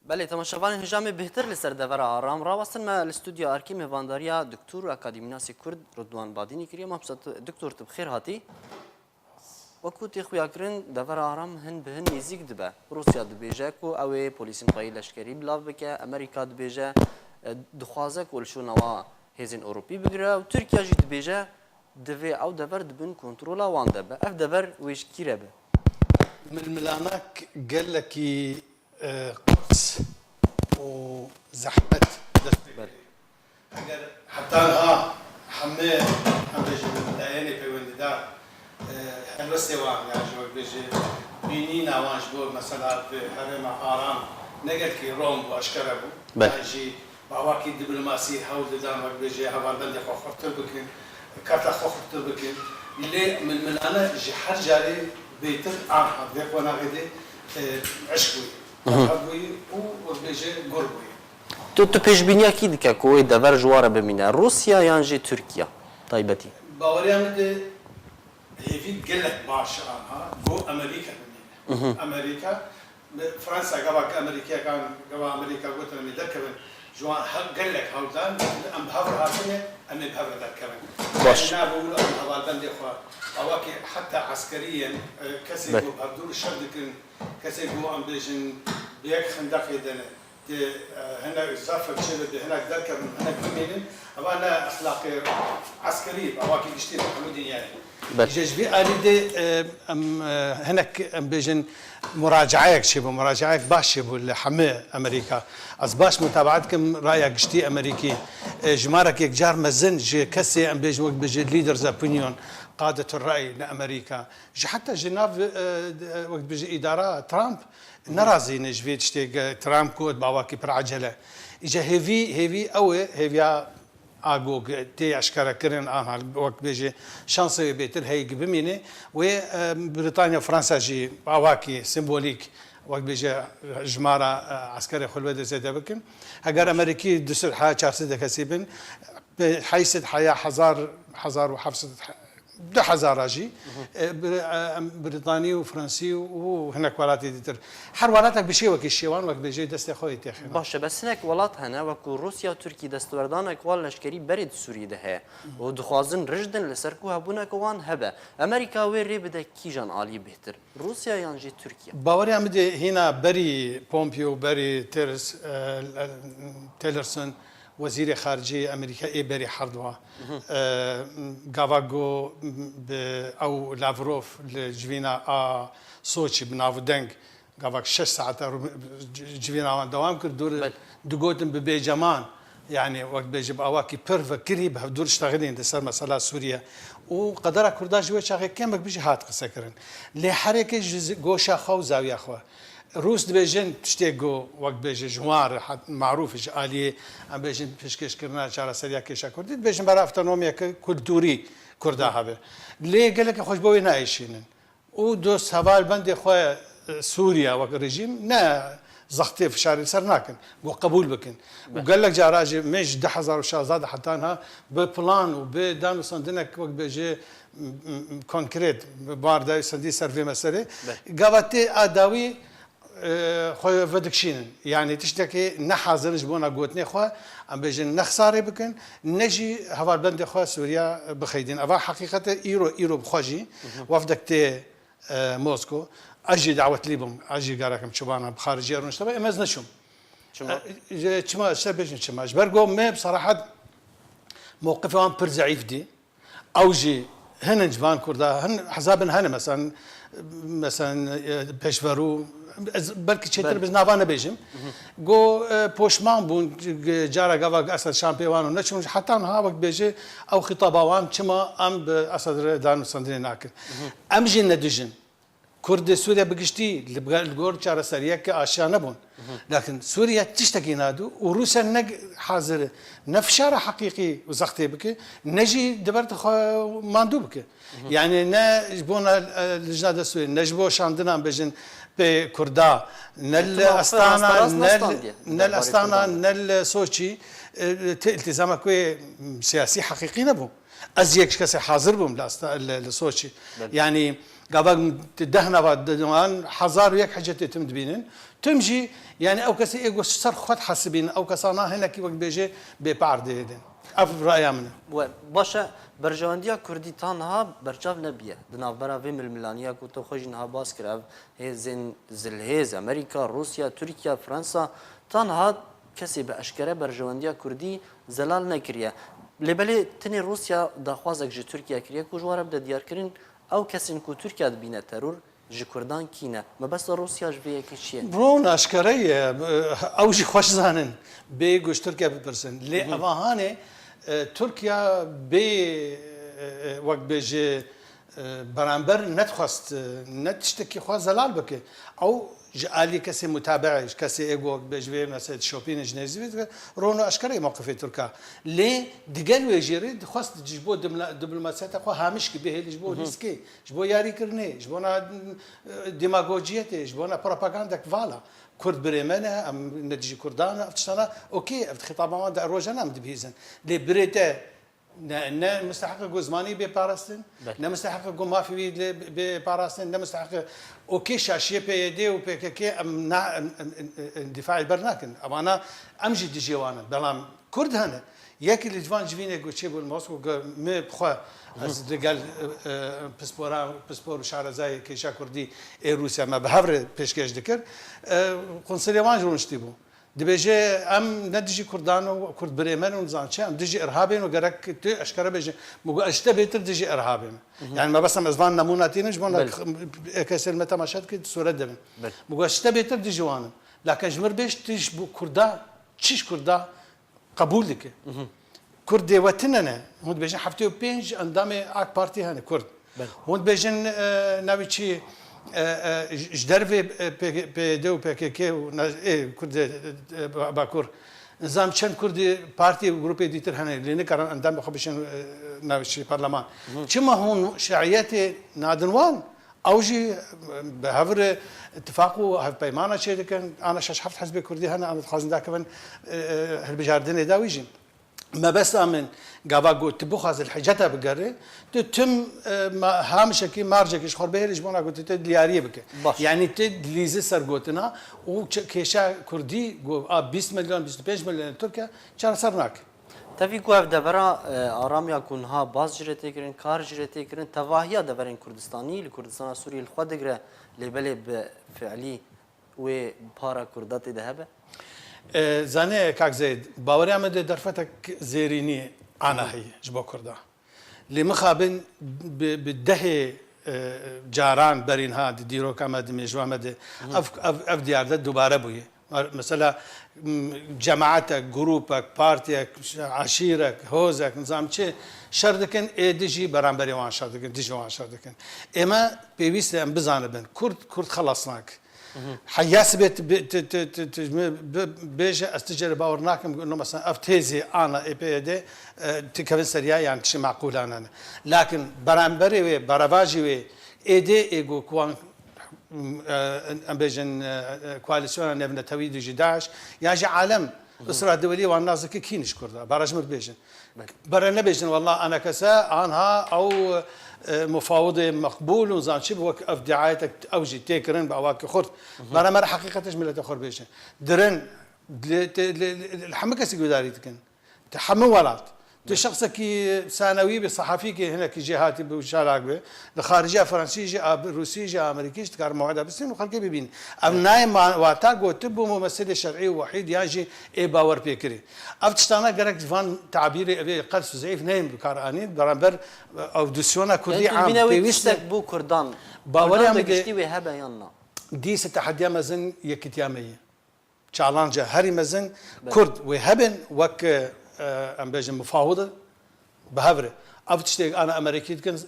بله تماشاوان هجام بهتر لسر دور آرام راوستن ما الاستودیو ارکی مهوانداریا دکتور اکادمیاسی کرد رضوان بادینی کریه مبسط دکتور تبخیر هاتی وەکو تێخویاکردن دەڤەر ئارام هەن بە هەن نزیک دەبە رووسیا دەبێژە و ئەوێ پۆلیسین خۆی لەشکری بڵاو بکە ئەمریکا دەبێژە دخوازە کۆلشوونەوە هێزین ئۆروپی بگرە و تورکیاژی دەبێژە دەوێ ئەو دەڤەر دبن کۆنتترۆلا وان دەبە ئەف دەڤەر وێژگیرە بە ململانك قال لك قدس وزحمة حتى ها حمي هم بيجي من العيني في وندار الوسيوان يعني جو بيجي بينينا وانش بو مثلا في حرم آرام نقل كي روم واشكربو بيجي بواكي دبلوماسي حول دان وقت بيجي هوال بندي خوخرتر بكين كارتا خوخرتر بكين اللي ململانا جي حرجاري بيتر آنها ذيك وانا غدي عشقوي عشقوي وبيجي قربوي تو پێشبینیا کی دکە کۆی دەڤەر ژوارە ببینە رووسیا یانژێ تورکیا تایبەتی باوەریان بدە هێوی gelek باش آنها بۆ ئەمریکا ببینە ئەمریکا فرانسا گەواکە ئەمریکیەکان گەوا ئەمریکا گوتن دەکەون جوان gelek هەڵدان ئەم هەڤر هاتنێ ئەمێ هەڤر دەکەون باش نابوو ئەم هەواڵبەندی خوا ئەوەکە حتى عسكريا كسي بو هەردوو شەر دکن کەسێ بۆ ئەم بێژن بەیەک خندەقی دەنێ هنا إضافة شيء هناك ذكر هناك كمين أنا أخلاقي عسكري أواكي كشتير محمودين يعني جزبي أريد هناك بيجن مراجعة شبه مراجعة باش شبه لحمى أمريكا از باش متابعتكم رأيك كشتي أمريكي جمارك يكجار مزن جي كسي أم بيجن وقت بيجي ليدرز أوبينيون قادة الرأي لأمريكا حتى جناف وقت بيجي إدارة ترامب نرازي نجفيت شتيك ترامب كود باواكي برعجلة إجا هيفي أوي هيفيا آگو تی اشکار کردن آنها وقت بیجی شانسی بهتر هی بمینه و بریتانیا فرانسا جی باواکی سمبولیک وقت بیجی جمارا عسکر خلوت زده بکن اگر امریکی دستور ها 400 کسی بن به حیث حیا 1700 10,000 راجي بريطاني وفرنسي وهناك ولاتي ديتر هر ولاتك بشي وكي الشيوان وقت بيجي دست خوي تاخي باشه بس هناك ولات هنا وكو روسيا وتركيا دستوردانك ولا لشكري بريد سوري ده ودخوازن رجدن لسركو هبونا كوان هبه امريكا ويري بدا كيجان عالي بهتر روسيا يانجي تركيا باوري عمدي هنا بري بومبيو بري تيلرسون وزير خارجية أمريكا بري حردوا غافاغو أو لافروف لجوينا سوتشي بنافو دنج غافاغ 6 ساعات جوينا دوام كر دور دقوتن ببي جمان يعني وقت بيجيب أواكي بيرفا قريب دور اشتغلين دسر مسألة سوريا وقدر كردا جوي شاغي كم بيجي هات قسكرن لحركة جوشا خو زاوية خو روس دبيجن تشتيجو وقت بيجي جوار معروف آلية عم بيجن فيش كرنا شارع سريع كيشا كردي بيجن برا أوتونوميا كولتوري كردا هذا ليه قال لك خوش بوي نايشين ودو سوال بندي خو سوريا وقت رجيم نا زختي في شارع سرناكن وقبول بكن وقال لك جا راجي مش 10,000 شازاد حتى انها ببلان وبدانو صندنك وقت بيجي كونكريت باردا سندي سيرفي مسألة قابتي أداوي خوي فدكشين يعني تشتكي نحاضر جبونا قوتني خو عم بيجن نخساري بكن نجي هوال بند خو سوريا بخيدين افا حقيقه ايرو بخوجي وفدك تي موسكو اجي دعوه ليبم اجي قالكم شبانا بخارجيه رنشتبه امز نشم شما شبيش شما برقو ما بصراحه موقفهم بر ضعيف دي اوجي هن جبان كردا هن حسابن هن مثلا بيشفرو بلكي تشتر بس نافانا بيجم جو بوشمان بون جارا غاوا اسد شامبيون ونشم حتى ها وقت بيجي او خطابوان كما ام باسد دان سندري ناكل امجي ندجن كرد سوريا بقشتي الجور شارع سريع كاشياء نبون لكن سوريا تشتكي نادو وروسيا نج حاضر نفشارة حقيقي وزختي بك نجي دبرت ماندو بك يعني نجبونا اللجنة السورية نجبوش عندنا بجن بكردا نل أستانا نل أستانا نل سوتشي التزامك سياسي حقيقي نبو أزيك كسي حاضر بهم لسوتشي يعني قابل تدهنا بعد دوان حزار وياك حاجة تتم تبينن تمشي يعني او كسي ايغو سر خد حسبين او كسانا هنا كي وقت بيجي ببعض ديدن اف رايا من و باشە بەرژەوەندیە کوردیتان ها بەرچاو نەبیە دناوبەرە vê milmilaniya ku tu xwe jî niha bas kir ev hêzên zilhêz Amerîka, Rusya, Tirkiye, Fransa tan ha kesê bi eşkere berjewendiya Kurdî zelal nekiriye. Lêbelê tenê Rusya daxwazek ji Tirkiye kiriye ku ji were bide diyarkirin ew kesên ku Tirkiye dibîne teror ji Kurdan kîne. Mebesta Rusya ji vê yekê çi ye? برون اشكريه او جي خوش زانن بي گوش تركيا بپرسن لي اواهانه تركيا بي وقت بيجي برانبر نتخست نتشتكي خوا زلال بك او جالي كسي متابعه كسي ايغو بيجي مثلا شوبين جنيزي رونو اشكري موقف تركيا لي ديجل ويجري خست جيبو دبلوماسيات خو هامش كي به جيبو ريسكي جيبو ياري كرني جيبونا ديماغوجيتي جيبونا بروباغندا فوالا كرد بريمانه ام ندجي كردانا افتشانا اوكي خطابا دا روجانا مدبيزن لي بريتا نا مستحق جوزماني ببارستن نا مستحق جو مافي ببارستن نا مستحق اوكي شاشيه بي دي و بي كي ام دفاع البرناكن اما انا امجي ديجي وانا بلام كرد هنا ياكل الجوان جوينه جو تشيبو الموسكو مي بخوا از دقال بسبور شارزاي كيشا كردي اي روسيا ما بهفر بيشكش دكر قنصليوان جونشتيبو دبيجي ام ندجي كردان وكرد بريمن ونزانشي ام دجي ارهابين وقرك اشكره بيجي مو اشتا بيتر دجي ارهابين يعني ما بس مزمان نموناتين جبنا كسر متى ما شد كد صوره دم مو اشتا بيتر دجي وانا لكن جمر بيش تيش بو كردا تشيش كردا قبول لك كرد وطننا هون بيجن حفتي بينج اندامي اك بارتي هنا كرد هون بيجن ناوي شي جدرفي بي دو بي كي كرد باكور نظام چند كردي بارتي جروب ديتر هنا لين كان اندام بخبشن ناوي شي برلمان كما هون شعيتي نادنوان اوجي بهفر اتفاقوا هف بيمانه شي كان انا شاش حفت حزب كردي هنا انا خازن ذاك من هالبجاردين داويجي ما بس امن قابا تبو خاز الحجتها بقري تتم هامشكي مارجكي شخور به لجبونا قلت تدلياريه بك يعني تدليزي سرقوتنا وكيشا كردي 20 مليون 25 مليون تركيا كان صرناك تفی کو اف دبرا آرامیا کنها باز جرته کرن کار جرته کرن تواهیا دبرین کردستانی لکردستان سوری الخواد گره لبله بفعلی و پارا کردات دهبه زانه کاک زید باوری آمده درفتک زیرینی آنا هی جبا کرده لمخابن بده جاران برین ها دیرو کامد میجوا آمده اف دیارده دوباره بویه مثلا جماعتك جروبك بارتيك عشيرك هوزك نظام چه شردكن ديجي برانبري وان شردكن ديجي وان شردكن اما بيويست ام بزانبن كرد خلصناك حياس بيت بيجي استجر باورناكم انه مثلا افتيزي انا اي بي دي تكفن سريا يعني شيء معقول انا لكن برانبري و برافاجي و ايدي ايجو كوان ام بيجن كواليسيون نبنا تويد جداش ياجي عالم اسره دوليه والناس كينش كردا براج مر بيجن برا نبيجن والله انا كسا عنها او مفاوضه مقبول وزان شبه وقف دعايتك اوجي تكرن باواك خرط برا مر حقيقه تجمله اخر بيجن درن الحمكه سيقداريتكن تحمل ولات شخص كي ثانوي بصحفي كي هنا كي جهاتي بوشارك به الخارجيه فرنسيه روسيه امريكيه تكار موعده بس انه خلق بيبين ام نايم واتاغو تبو ممثل شرعي وحيد ياجي اي باور بيكري افتشتانا غرك فان تعبيري قرص زعيف نايم بكارانين برامبر او دوسيونا كردي عام بيويستك بو كردان باوري ام دشتي وهبه يلا دي ستحدي مزن يكتياميه تشالنج هاري مزن كرد وهبن وك ام بيجن مفاوضه بهفره افتشتي انا امريكيت كن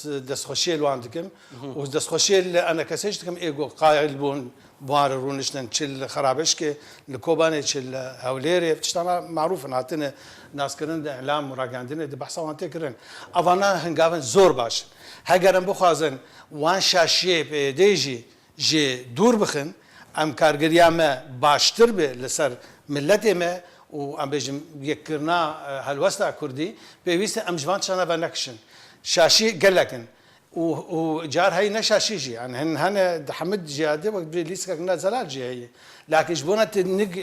دسخوشيل واندكم ودسخوشيل انا كسجتكم ايجو قايل بون بوار رونشتن تشل خرابشكي لكوباني تشل هوليري افتشتنا معروف نعطينا ناس كرن اعلام مراجعندنا دي بحثوا عن تكرن افانا هنغافن زور باش هاجرن بخازن وان شاشيه ديجي جي دور بخن ام كارغريا ما باشتر به لسر ملتي ما وام بيجم يكرنا هالوسط كردي بيويست ام جوان شانا بنكشن شاشي قال لكن وجار هي نشاشيجي يعني هن حمد جاده وقت ليسك نزلات جي هي لكن جبونا تنق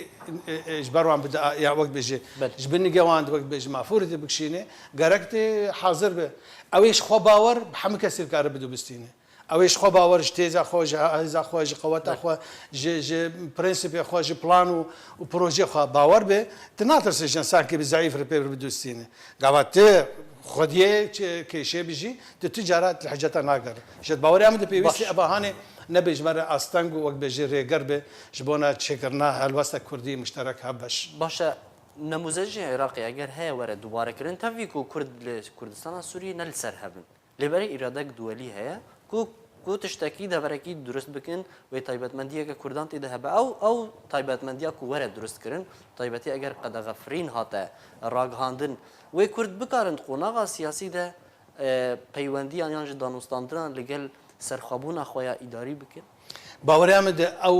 جبروان بدا يا وقت بيجي جبني جوان وقت بيجي مافورة بكشينه قرقت حاضر به اويش خو باور بحم كسر كار بدو بستينه اويش خو باور اجتيزا خوج هذا خوج قوات خو جي برينسيپ خو جي بلان وبروجي خو باور به تناطر سجن ساكي بزعيف ربير بدو ستينه قالت خديه كيشي بيجي التجارات الحاجات ناقر شد باوري عمد بيوسي اباهاني نبيج مره استنغ وقت بيجي ريغربه جبونا تشكرنا الوسط كردي مشترك هبش باشا نموذج عراقي اگر هي ورا دوباره كرن تفيكو كردستان سوري نل سر هبن لبري ارادك دولي هي کو تشتكي ده بركي درست بكن و تایبەتمەندیە کە کوردان تێدا هەبە ئەو تایبەتمەندیە کو وەرە دروست کردن تایبەتی ئەگەر قەدەغەفرین هاتە ڕاگەهاندن وێ کورد بکارن قۆناغا سیاسی ده پەیوەندیان یان ji دانوستاندنان لەگەل سەرخەبوونا خۆیان ئیداری بکن باوەریان بدە ئەو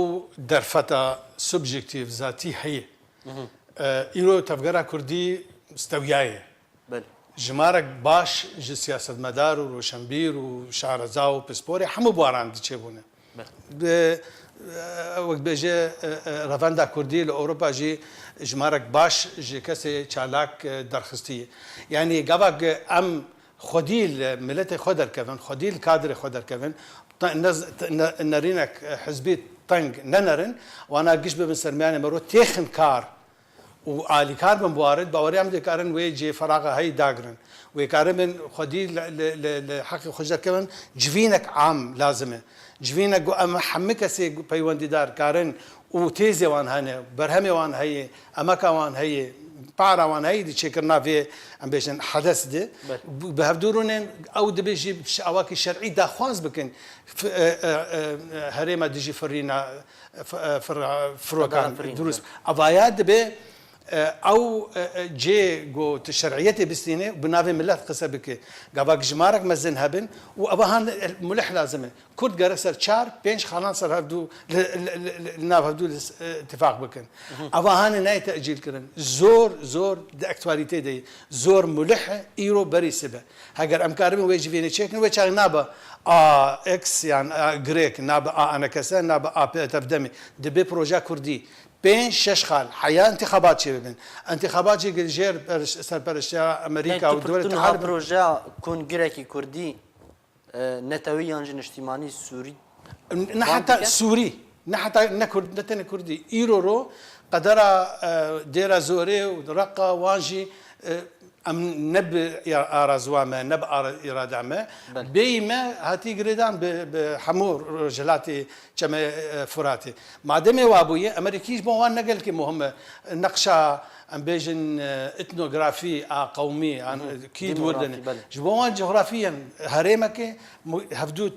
دەرفەتە سوبژێکتیڤ ذاتی هەیە ئیرۆ تەفگەرا کوردی ستەویایە جمارك باش جي سياسة مدار وروشنبير وشارزا وبسبوري حمو بواران ديتشيبونا وقت بيجي رافاندا كردي لأوروبا جي جمارك باش جي كسي چالاك درخستية يعني قابك ام خديل ملت خدر كفن خديل كادر خدر كفن نرينك حزبي طنق ننرن وانا قش بمن سرمياني مرو تيخن كار وعلي كار من بوارد باوري عم دكارن ويجي فراغه هي داغرن ويكارن من خدي لحق خجر كمان جفينك عام لازمه جفينك اما حمك سي بيوندي دار كارن وتيزي وان هنا برهمي وان هي اماكا وان هي بارا وان هي دي شكرنا في ام بيشن حدث دي بهدورون او دبيجي اواكي شرعي دا خواز بكن هريما ديجي فرينا فروكان دروس افايات به او جي جو تشرعيتي بستينه بنافي ملات قسبك قباك جمارك مزن هبن وابهان ملح لازمه كرد قرسر شار بينش خلان صار هبدو الناف هبدو اتفاق بكن ابهان ناي تاجيل كرن زور اكتواليتي دي زور ملح ايرو بري سبه هاجر امكارم ويجي فيني تشيكن ويشار نابا اكس يعني جريك نابا انا كسان نابا تفدمي دبي بروجا كردي بين شش خال حياة انتخابات شيء بين انتخابات شيء جير سربرشة أمريكا أو دول الاتحاد بروجا كونغريكي كردي نتوي عن اجتماعي سوري نحتى سوري نحتى نكرد نتن كردي إيرورو قدر دير زوري ودرقة واجي ام نب ارزوامه نب اراده ما بيما هاتي جريدان بحمور رجلاتي كما فراتي مادام وابويه امريكيش بوان نقل كي مهم نقشه ام بيجن اثنوغرافي قومي عن كيد وردن جبوان جغرافيا هريمك هفدو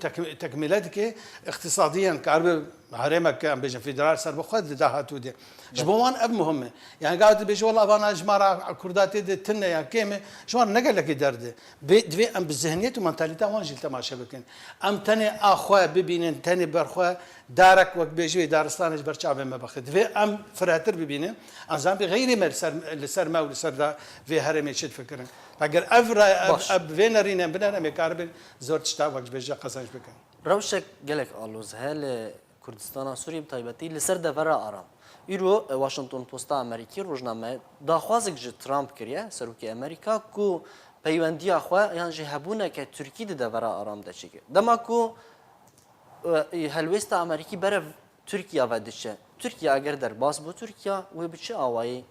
تكملتك اقتصاديا كعرب هريمك ام بيجن فيدرال سر بخد دهاتو دي جبوان اب مهمه يعني قاعد بيجي والله انا جماعه كرداتي تنا يا كيمه شلون نقل لك درده دوي ام بالذهنيه ومنتاليتا وان جيل تماشى بكن ام تاني اخويا ببينن تاني برخوا دارك وقت بيجي دارستان برشعب ما باخذ دوي ام فراتر ببينن انزام بغير مرسر لسر ما ولسر في هرمي شد فكرن اگر اب فينرين بننا مكاربن زور تشتا وقت بيجي قزنج بكن روشك قالك الوز هل كردستان سوري بتايبتي لسر دفرا ارام ایرو واشنطن پست امریکی روزنامه داخوازک جه ترامپ کریه سروکی امریکا کو پیوندی آخوا یعنی جه هبونه که ترکی ده ورا آرام داشته که دما کو هلوست امریکی بره ترکیه و دشه ترکیه اگر در باز بو ترکیه و بچه آوایی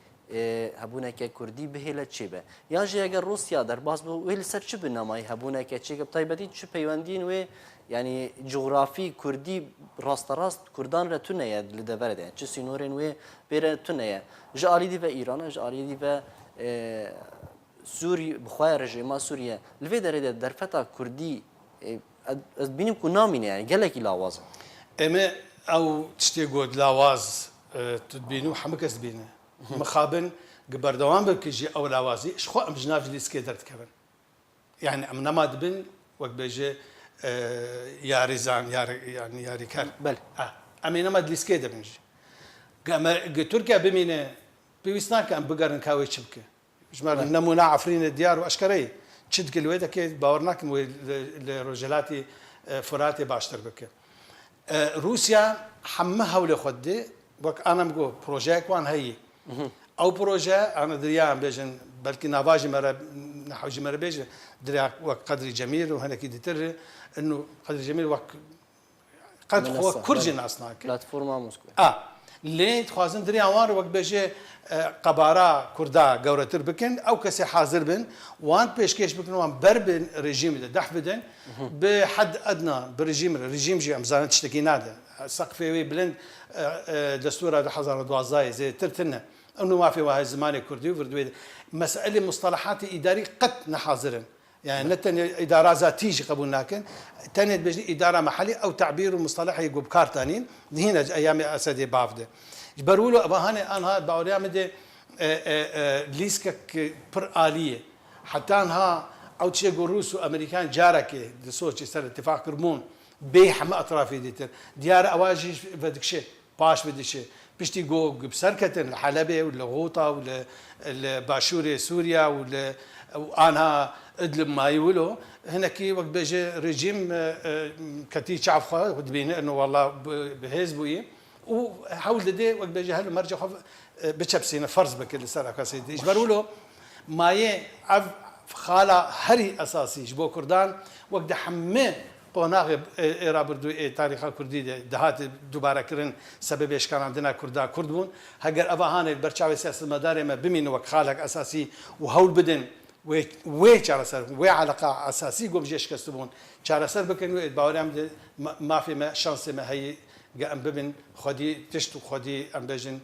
هبونه که کردی بهله چی به یعنی جه اگر روسیا در باز بو ویل سر چی بنامای هبونه که چی که بتایبتی چه پیوندین و يعني جغرافي كردي راست كردان رتونيا لدفرد يعني چه سينورين و برتونيا جاري دي في ايران جاري دي في سوري بخويا رجيم سوريا الفيدر در فتا كردي بينم كنامين يعني قالك لاواز اما او تشتي قود لاواز تدبينو حمكس بينه مخابن قبر دوام بكجي او لاوازي شخو ام جناف لي سكيدرت كبن يعني ام نماد بن وقت بيجي ياريزان يعني ياريكان بل امينه ما دليسكي دبنج تركيا بمينه بيسنا كان بقرن كاوي شبكه جمال نمونه عفرين الديار واشكري چت گلوێ دەکەێت باوەڕ ناکەم لە ڕۆژەلاتی فراتێ باشتر بکە رووسیا هەممە هەولە خۆت دێ وەک ئانم گۆ پرۆژەیەکوان هەیە ئەو پرۆژە ئەمە دریان بێژن بەلکی ناواژی مەرە نەحوژی مەرە بێژە دریا وەک قەدری جەمیر و هەنێکی دیتر ئەنو قەدری جەمیر وەک قەد خۆ کورجی ناس ناکە پلاتفۆرما موسکو لێ خوازن دریاوان وەک بێژێ قەبارا کووردا گەورەتر بکەن ئەو کەسی حاضر بن وان پێشکەش بکەن وان بەر بن ڕێژیمدا دەح بدەن بە حەد ئەدنا ڕژیمژی ئەمزانە تشتێکی نادە سەقفێوەی بلند دەستورە 2012 زێترتنە ئەو مافی وای زمانی کوردی و وردوێ مەسئلە مصطلحاتی ئیداری قەت نەحاضرن يعني نتن إدارة ذاتية قبول ناكن تاني بيجي إدارة محلي أو تعبير ومصطلح يجوب كارتانين هنا أيام أسدي بافده برولو أبهاني أنا باوريا مدي ليسكك بر آلية حتى أنها أو شيء روس وأمريكان جارك دسوتش سر اتفاق كرمون بيح ما أطرافي ديتر ديار أواجي بدك شيء باش بدك شيء بيشتي جو بسركتن الحلبة ولا غوطة ولا باشوري سوريا ولا وأنا ادلب ما يقولوا هنا كي وقت بيجي ريجيم كتير شعب خا ودبينه انه والله بهزبوي وحاول دي وقت بيجي هل مرجع بتشبسين فرض بكل سنه كاسيدي يجبروا له ماي خاله هري اساسي جبو كردان وقت حمه قناغ إيرا بردو تاريخ كردي دهات دوباره كرن سبب إشكال عندنا كردا كردون هجر أباهان البرشاوي سياسة المدارة ما بمين وك خالق أساسي وهول بدن وي چارەسەر وێ علاقا ئاساسی گۆبژێش کەستبوون چارەسەر بکەن و باوەڕام مافێمە شانسێمە هەیە ئەم ببن خودی تشت و خودی ئەم بێژن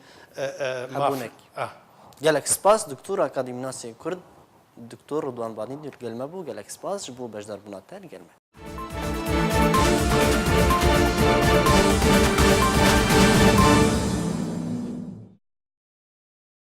gelek spas دکتۆر ئاکادیمناسی کورد دکتۆر ڕدوان بادین گەلمە بوو gelek spas ji بۆ بەشداربوونا te gelme